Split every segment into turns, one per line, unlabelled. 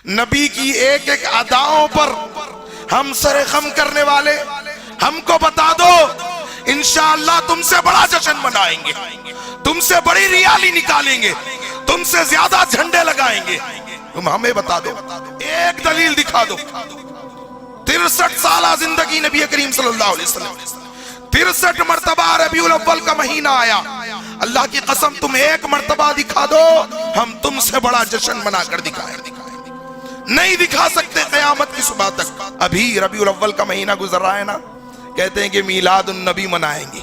نبی کی ایک ایک اداؤں پر ہم سر خم کرنے والے، ہم کو بتا دو انشاءاللہ تم سے بڑا جشن منائیں گے، تم سے بڑی ریالی نکالیں گے، تم سے زیادہ جھنڈے لگائیں گے۔ تم ہمیں بتا دو، ایک دلیل دکھا دو۔ 63 سالہ زندگی نبی کریم صلی اللہ علیہ وسلم، 63 مرتبہ ربیع الاول کا مہینہ آیا، اللہ کی قسم تم ایک مرتبہ دکھا دو ہم تم سے بڑا جشن منا کر دکھائیں۔ نہیں دکھا سکتے قیامت کی صبح تک۔ ابھی ربیع الاول کا مہینہ گزر رہا ہے نا، کہتے ہیں کہ میلاد النبی منائیں گے،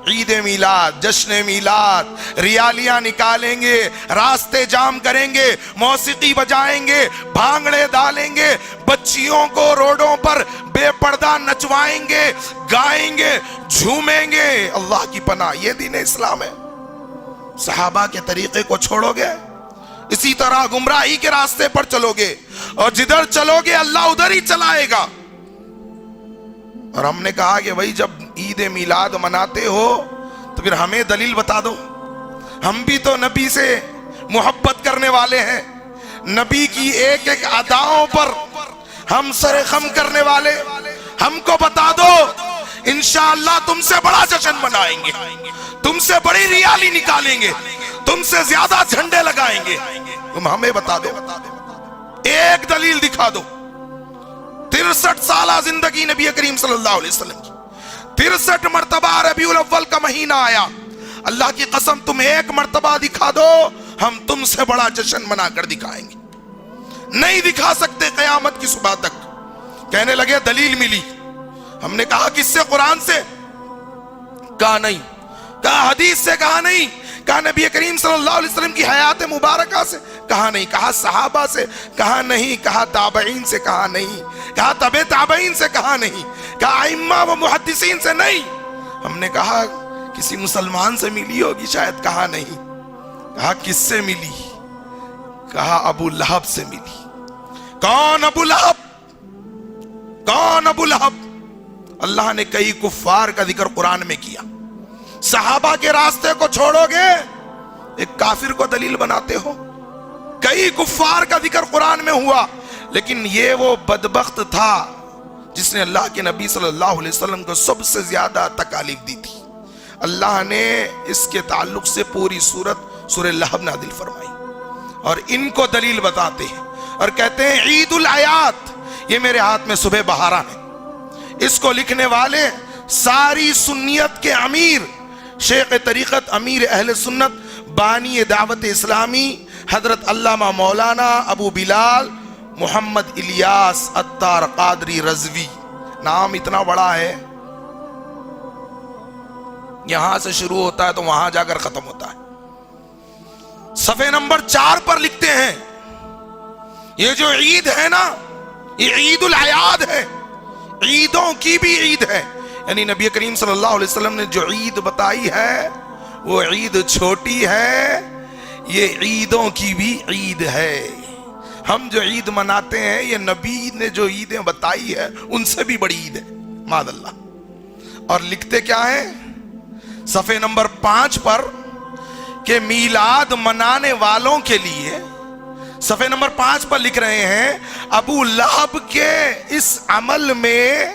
عید میلاد، جشن میلاد، ریالیاں نکالیں گے، راستے جام کریں گے، موسیقی بجائیں گے، بھانگڑے ڈالیں گے، بچیوں کو روڈوں پر بے پردہ نچوائیں گے، گائیں گے، جھومیں گے۔ اللہ کی پناہ، یہ دین اسلام ہے؟ صحابہ کے طریقے کو چھوڑو گے، اسی طرح گمراہی کے راستے پر چلو گے، اور جدھر چلو گے اللہ ادھر ہی چلائے گا۔ اور ہم نے کہا کہ بھائی جب عید میلاد مناتے ہو تو پھر ہمیں دلیل بتا دو، ہم بھی تو نبی سے محبت کرنے والے ہیں، نبی کی ایک ایک اداؤں پر ہم سر خم کرنے والے، ہم کو بتا دو انشاءاللہ تم سے بڑا جشن منائیں گے، تم سے بڑی ریالی نکالیں گے، تم سے زیادہ جھنڈے لگائیں گے۔ تم ہمیں بتا دو، ایک دلیل دکھا دو۔ 63 سالہ زندگی نبی کریم صلی اللہ علیہ وسلم کی، 63 مرتبہ ربیع الاول کا مہینہ آیا، اللہ کی قسم تم ایک مرتبہ دکھا دو ہم تم سے بڑا جشن منا کر دکھائیں گے۔ نہیں دکھا سکتے قیامت کی صبح تک۔ کہنے لگے دلیل ملی، ہم نے کہا کس سے؟ قرآن سے؟ کہا نہیں۔ کہا حدیث سے؟ کہا نہیں۔ کہا نبی کریم صلی اللہ علیہ وسلم کی حیات مبارکہ سے؟ کہا نہیں۔ کہا صحابہ سے؟ کہا نہیں۔ کہا تابعین سے؟ کہا نہیں۔ کہا تبع تابعین سے؟ کہا نہیں۔ کہا ائمہ و محدثین سے؟ نہیں۔ ہم نے کہا کسی مسلمان سے ملی ہوگی شاید؟ کہا نہیں۔ کہا کس سے ملی؟ کہا ابو لہب سے ملی۔ کون ابو لہب؟ کون ابو لہب؟ اللہ نے کئی کفار کا ذکر قرآن میں کیا۔ صحابہ کے راستے کو چھوڑو گے، ایک کافر کو دلیل بناتے ہو۔ کئی کفار کا ذکر قرآن میں ہوا، لیکن یہ وہ بدبخت تھا جس نے اللہ کے نبی صلی اللہ علیہ وسلم کو سب سے زیادہ تکالیف دی تھی۔ اللہ نے اس کے تعلق سے پوری سورہ لہب نازل فرمائی، اور ان کو دلیل بتاتے ہیں اور کہتے ہیں عید الاعیاد۔ یہ میرے ہاتھ میں صبح بہارا ہے، اس کو لکھنے والے ساری سنیت کے امیر، شیخ طریقت، امیر اہل سنت، بانی دعوت اسلامی، حضرت علامہ مولانا ابو بلال محمد الیاس عطار قادری رضوی۔ نام اتنا بڑا ہے، یہاں سے شروع ہوتا ہے تو وہاں جا کر ختم ہوتا ہے۔ صفحے نمبر 4 پر لکھتے ہیں یہ جو عید ہے نا، یہ عید الاعیاد ہے، عیدوں کی بھی عید ہے۔ یعنی نبی کریم صلی اللہ علیہ وسلم نے جو عید بتائی ہے وہ عید چھوٹی ہے، یہ عیدوں کی بھی عید ہے۔ ہم جو عید مناتے ہیں یہ نبی نے جو عیدیں بتائی ہے ان سے بھی بڑی عید ہے، معاذ اللہ۔ اور لکھتے کیا ہے صفحے نمبر 5 پر کہ میلاد منانے والوں کے لیے، صفحے نمبر 5 پر لکھ رہے ہیں ابو لہب کے اس عمل میں،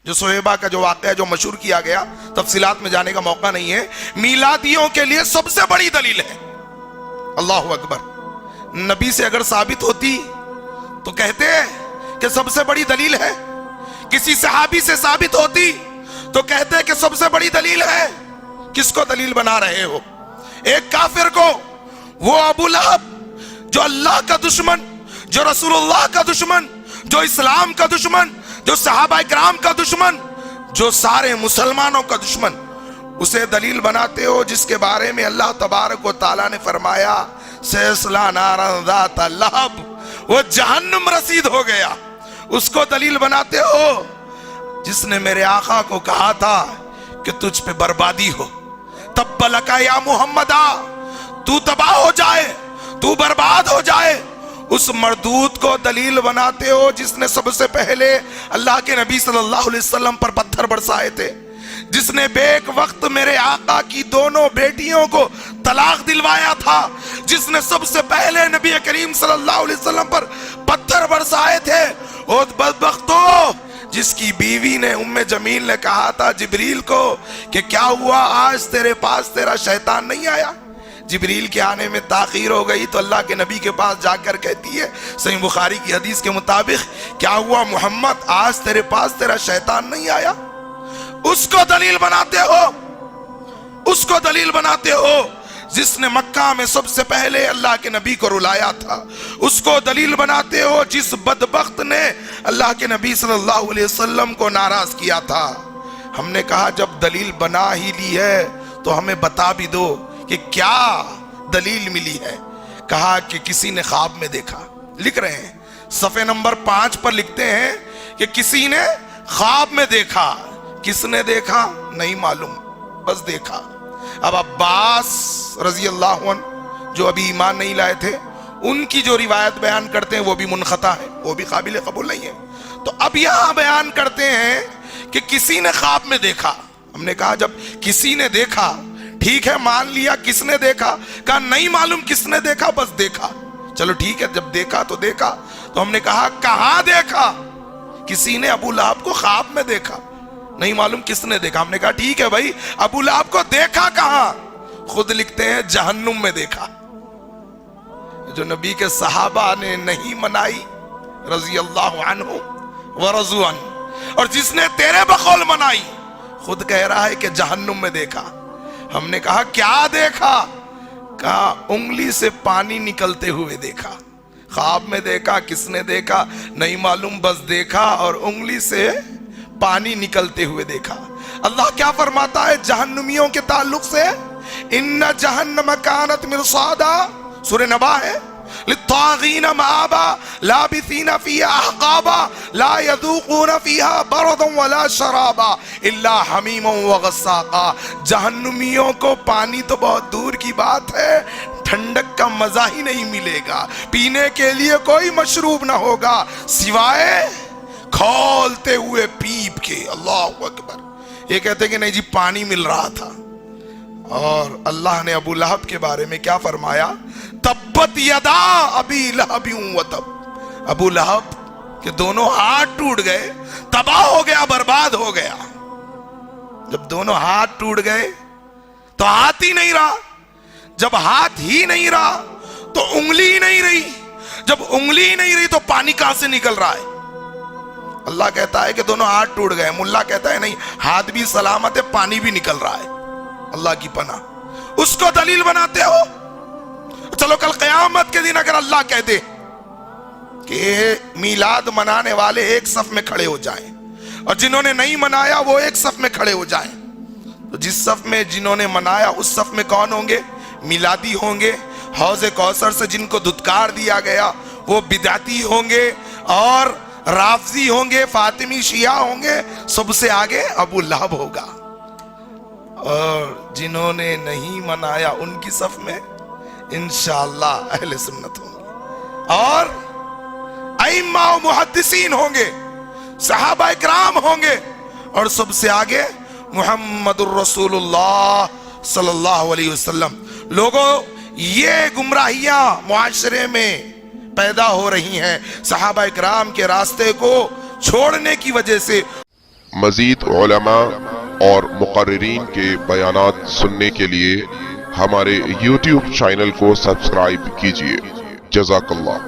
جو صہیبہ کا جو واقعہ جو مشہور کیا گیا، تفصیلات میں جانے کا موقع نہیں ہے، میلادیوں کے لیے سب سے بڑی دلیل ہے۔ اللہ اکبر۔ نبی سے اگر ثابت ہوتی تو کہتے کہ سب سے بڑی دلیل ہے، کسی صحابی سے ثابت ہوتی تو کہتے کہ سب سے بڑی دلیل ہے۔ کس کو دلیل بنا رہے ہو؟ ایک کافر کو، وہ ابو لہب جو اللہ کا دشمن، جو رسول اللہ کا دشمن، جو اسلام کا دشمن، جو صحابہ کرام کا دشمن، جو سارے مسلمانوں کا دشمن، اسے دلیل بناتے ہو جس کے بارے میں اللہ تبارک و تعالیٰ نے فرمایا سیصلی نارا ذات لہب، وہ جہنم رسید ہو گیا۔ اس کو دلیل بناتے ہو جس نے میرے آقا کو کہا تھا کہ تجھ پہ بربادی ہو، تب لکا یا محمدہ، تو تباہ ہو جائے، تو برباد ہو جائے۔ اس مردود کو دلیل بناتے ہو جس نے سب سے پہلے اللہ کے نبی صلی اللہ علیہ وسلم پر پتھر برسائے تھے، جس نے بیک وقت میرے آقا کی دونوں بیٹیوں کو طلاق دلوایا تھا، جس نے سب سے پہلے نبی کریم صلی اللہ علیہ وسلم پر برسائے تھے. او بدبختو، جس کی بیوی نے ام جمیل نے کہا تھا جبریل کو کہ کیا ہوا آج تیرے پاس تیرا شیطان نہیں آیا؟ جبریل کے آنے میں تاخیر ہو گئی تو اللہ کے نبی کے پاس جا کر کہتی ہے صحیح بخاری کی حدیث کے مطابق، کیا ہوا محمد آج تیرے پاس تیرا شیطان نہیں آیا؟ اس کو دلیل بناتے ہو، اس کو دلیل بناتے ہو جس نے مکہ میں سب سے پہلے اللہ کے نبی کو رلایا تھا. اس کو دلیل بناتے ہو جس بدبخت نے اللہ کے نبی صلی اللہ علیہ وسلم کو ناراض کیا تھا. ہم نے کہا جب دلیل بنا ہی لی ہے تو ہمیں بتا بھی دو کہ کیا دلیل ملی ہے. کہا کہ کسی نے خواب میں دیکھا. لکھ رہے ہیں صفحے نمبر 5 پر لکھتے ہیں کہ کسی نے خواب میں دیکھا. کس نے دیکھا نہیں معلوم، بس دیکھا. اب عباس رضی اللہ عنہ جو ابھی ایمان نہیں لائے تھے، ان کی جو روایت بیان کرتے ہیں وہ بھی منقطع ہے، وہ بھی قابل قبول نہیں ہے. تو اب یہاں بیان کرتے ہیں کہ کسی نے خواب میں دیکھا. ہم نے کہا جب کسی نے دیکھا ٹھیک ہے، مان لیا کس نے دیکھا. کہا نہیں معلوم کس نے دیکھا، بس دیکھا. چلو ٹھیک ہے، جب دیکھا تو دیکھا. تو ہم نے کہا کہاں دیکھا؟ کسی نے ابو لہب کو خواب میں دیکھا، نہیں معلوم کس نے دیکھا. ہم نے کہا ٹھیک ہے بھائی، ابو لہب کو دیکھا کہاں؟ خود لکھتے ہیں جہنم میں دیکھا. جو نبی کے صحابہ نے نہیں منائی رضی اللہ عنہ ورضوا عنہ، اور جس نے تیرے بقول منائی خود کہہ رہا ہے کہ جہنم میں دیکھا. ہم نے کہا کیا دیکھا؟ کہا انگلی سے پانی نکلتے ہوئے دیکھا. خواب میں دیکھا، کس نے دیکھا نہیں معلوم، بس دیکھا اور انگلی سے پانی نکلتے ہوئے دیکھا. اللہ کیا فرماتا ہے جہنمیوں کے تعلق سے؟ ان جہنم کانت مرصادا، سورہ نبا ہے، للطاغین مآبا لابثین فیہا احقابا لا یذوقون فیہا بردا ولا شرابا الا حمیما وغساقا. جہنمیوں کو پانی تو بہت دور کی بات ہے، ٹھنڈک کا مزہ ہی نہیں ملے گا، پینے کے لیے کوئی مشروب نہ ہوگا سوائے کھولتے ہوئے پیپ کے. اللہ اکبر. یہ کہتے ہیں کہ نہیں جی پانی مل رہا تھا. اور اللہ نے ابو لہب کے بارے میں کیا فرمایا؟ تبت یدا ابی لہب وتب. ابو لہب کے دونوں ہاتھ ٹوٹ گئے، تباہ ہو گیا، برباد ہو گیا. جب دونوں ہاتھ ٹوٹ گئے تو ہاتھ ہی نہیں رہا. جب ہاتھ ہی نہیں رہا تو انگلی ہی نہیں رہی. جب انگلی ہی نہیں رہی تو پانی کہاں سے نکل رہا ہے؟ اللہ کہتا ہے کہ دونوں ہاتھ ٹوٹ گئے، ملا کہتا ہے نہیں ہاتھ بھی سلامت ہے، پانی بھی نکل رہا ہے. اللہ کی پناہ. اس کو دلیل بناتے ہو. چلو کل قیامت کے دن اگر اللہ کہہ دے کہ میلاد منانے والے ایک صف میں کھڑے ہو جائیں اور جنہوں نے نہیں منایا وہ ایک صف میں کھڑے ہو جائیں، تو جس صف میں جنہوں نے منایا اس صف میں کون ہوں گے؟ میلادی ہوں گے. حوض کوثر سے جن کو دھتکار دیا گیا وہ بدعتی ہوں گے، اور رافضی ہوں گے، فاطمی شیعہ ہوں گے. سب سے آگے ابو لہب ہوگا. اور جنہوں نے نہیں منایا ان کی صف میں انشاءاللہ اہل سنت ہوں گے، اور ائمہ و محدثین ہوں گے، صحابہ اکرام ہوں گے، اور سب سے آگے محمد الرسول اللہ صلی اللہ علیہ وسلم. لوگوں یہ گمراہیاں معاشرے میں پیدا ہو رہی ہیں صحابہ اکرام کے راستے کو چھوڑنے کی وجہ سے.
مزید علماء اور مقررین کے بیانات سننے کے لیے ہمارے YouTube چینل کو سبسکرائب کیجیے. جزاک اللہ.